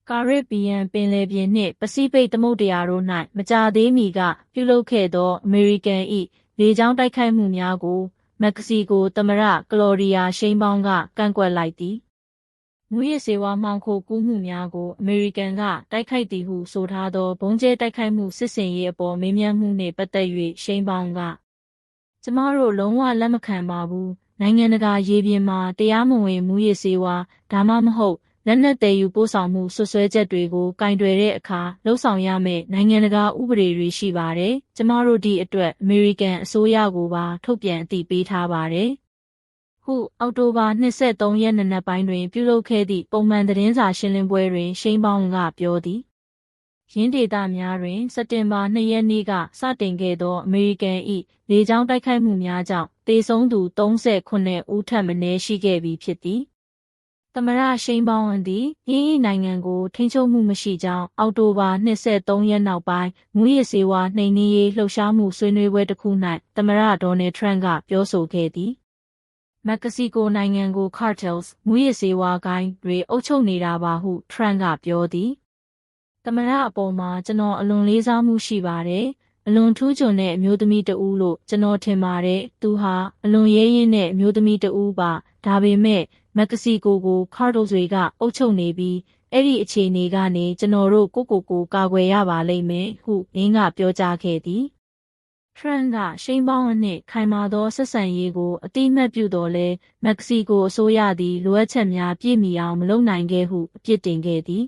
ကာရစ်ဘီယံပင်လယ်ပြင်နှင့်ပစိဖိတ်သမုဒ္ဒရာတို့၌မကြာသေးမီကပြုလုပ်ခဲ့သောအမေရိကန်၏လေကြောင်းတိုက်ခိုက်မှုများကိုမက္ကဆီကိုသမ္မတကလော်ဒီယာရှိန်းဘောင်းကကန့်ကွက်လိုက်သည်မူးယစ်ဆေးဝါးမှောင်ခိုကူးမှုများကိုအမေရိကန်ကတိုက်ခိုက်သည်ဟုဆိုထားသောဘုံကျဲတိုက်ခိုက်မှုစစ်ဆင်ရေးအပေါ်မေးမြန်းမှုနှင့်ပတ်သက်၍ရှိန်းဘောင်းကကျမတို့လုံးဝလက်မခံပါဘူးနိုင်ငံတကာရေပြင်မှာတရားမဝင်မူးယစ်ဆေးဝါးဒါမှမဟုတ်လက်နက်သယ်ယူပို့ဆောင်မှုဆွဆွဲချက်တွေကိုကင်တွယ်တဲ့အခါလှုံ့ဆော်ရမယ့်နိုင်ငံတကာဥပဒေတွေရှိပါတယ်။ကျမတို့ဒီအတွက်အမေရိကန်အစိုးရကိုပါထုတ်ပြန်အသိပေးထားပါတယ်။ဟုအောက်တိုဘာ23ရက်နံနက်ပိုင်းတွင်ပြုလုပ်ခဲ့သည့်ပုံမှန်သတင်းစာရှင်းလင်းပွဲတွင်ရှိန်းဘောင်းကပြောသည်။ရင်းဒေသများတွင်စက်တင်ဘာ2ရက်နေ့ကစတင်ခဲ့သောအမေရိကန်၏လေကြောင်းတိုက်ခိုက်မှုများကြောင့်သေဆုံးသူ38ဦးထက်မနည်းရှိခဲ့ပြီးဖြစ်သည်။သမ္မတရှိန်းဘောင်းသည်ဤနိုင်ငံကိုထိန်းချုပ်မှုမရှိကြောင်းအောက်တိုဘာ23ရက်နောက်ပိုင်းမူးယစ်ဆေးဝါးနှိမ်နင်းရေးလှုပ်ရှားမှုဆွေးနွေးပွဲတစ်ခု၌သမ္မတဒေါ်နယ်ထရန့်ကပြောဆိုခဲ့သည်မက္ကဆီကိုနိုင်ငံကို cartels မူးယစ်ဆေးဝါးဂိုဏ်းတွေအုပ်ချုပ်နေတာပါဟုထရန့်ကပြောသည်သမ္မတအပေါ်မှာကျွန်တော်အလွန်လေးစားမှုရှိပါတယ်အလွန်ထူးချွန်တဲ့အမျိုးသမီးတဦးလို့ကျွန်တော်ထင်ပါတယ်သူဟာအလွန်ရဲရင့်တဲ့အမျိုးသမီးတဦးပါဒါပေမဲ့မက္ကဆီကိုကိုကာတိုတွေကအုပ်ချုပ်နေပြီးအဲ့ဒီအခြေအနေကနေကျွန်တော်တို့ကိုကာကွယ်ရပါလိမ့်မယ်ဟုရင်းကပြောကြားခဲ့သည်ထရန့်ကရှိန်းဘောင်းနှင့်ခိုင်မာသောဆက်ဆံရေးကိုအတိအမှတ်ပြုတော်လဲမက္ကဆီကိုအစိုးရသည်လိုအပ်ချက်များပြည့်မီအောင်မလုပ်နိုင်ခဲ့ဟုအပြစ်တင်ခဲ့သည်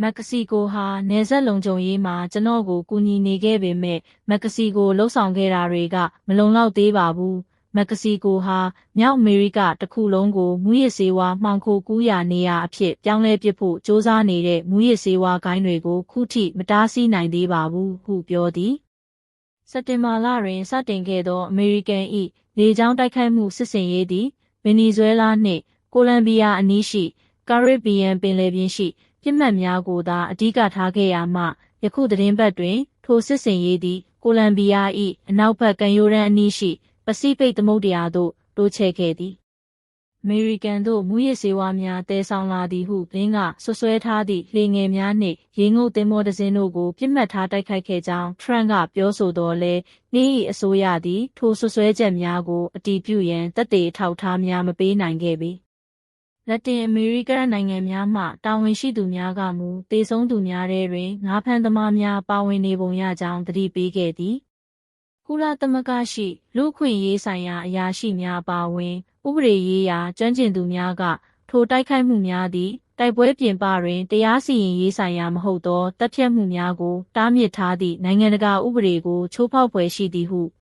မက္ကဆီကိုဟာနယ်စပ်လုံခြုံရေးမှာကျွန်တော်ကိုကူညီနေခဲ့ပေမဲ့မက္ကဆီကိုလှုပ်ဆောင်ခဲ့တာတွေကမလုံလောက်သေးပါဘူးမက္ကဆီကိုဟာမြောက်အမေရိကတစ်ခုလုံးကိုမူးယစ်ဆေးဝါးမှောင်ခိုကူးရာနေရာအဖြစ်ပြောင်းလဲပစ်ဖို့စ조사နေတဲ့မူးယစ်ဆေးဝါးဂိုဏ်းတွေကိုခုထိမတားဆီးနိုင်သေးပါဘူးဟုပြောသည်စက်တင်ဘာလတွင်စတင်ခဲ့သောအမေရိကန်၏လေကြောင်းတိုက်ခိုက်မှုစစ်ဆင်ရေးသည်ဗင်နီဇွဲလားနှင့်ကိုလံဘီယာအနီးရှိကာရစ်ဘီယံပင်လယ်ပြင်ရှိပြစ်မှတ်များကိုသာအဓိကထားခဲ့ရမှယခုသတင်းပတ်တွင်ထိုစစ်ဆင်ရေးသည်ကိုလံဘီယာ၏အနောက်ဘက်ကမ်းရိုးတန်းအနီးရှိပစိဖိတ်သမုဒ္ဒရာသို့တိုးချဲ့ခဲ့သည်အမေရိကန်တို့မူးယစ်ဆေးဝါးများတည်ဆောင်လာသည်ဟုလင်းကဆွဆွဲထားသည့်လှေငယ်များနှင့်ရေငုပ်သင်္ဘောတစ်စင်းတို့ကိုပြစ်မှတ်ထားတိုက်ခိုက်ခဲ့ကြောင်းထရန့်ကပြောဆိုတော်လဲနှင်း၏အစိုးရသည်ထိုဆွဆွဲချက်များကိုအတည်ပြုရန်သက်သေအထောက်အထားများမပေးနိုင်ခဲ့ပေလက်တင်အမေရိကနိုင်ငံများမှတာဝန်ရှိသူများကမူသေဆုံးသူများထဲတွင်ငါးဖမ်းသမားများပါဝင်နေပုံရကြောင်းသတိပေးခဲ့သည်ကုလသမဂ္ဂရှိလူ့အခွင့်အရေးဆိုင်ရာအရာရှိများပါဝင်ဥပဒေရေးရာကျွမ်းကျင်သူများကထိုတိုက်ခိုက်မှုများသည်တိုက်ပွဲပြင်ပတွင်တရားစီရင်ရေးဆိုင်ရာမဟုတ်သောတပ်ဖြတ်မှုများကိုတားမြစ်ထားသည့်နိုင်ငံတကာဥပဒေကိုချိုးဖောက်ဖွယ်ရှိသည်ဟု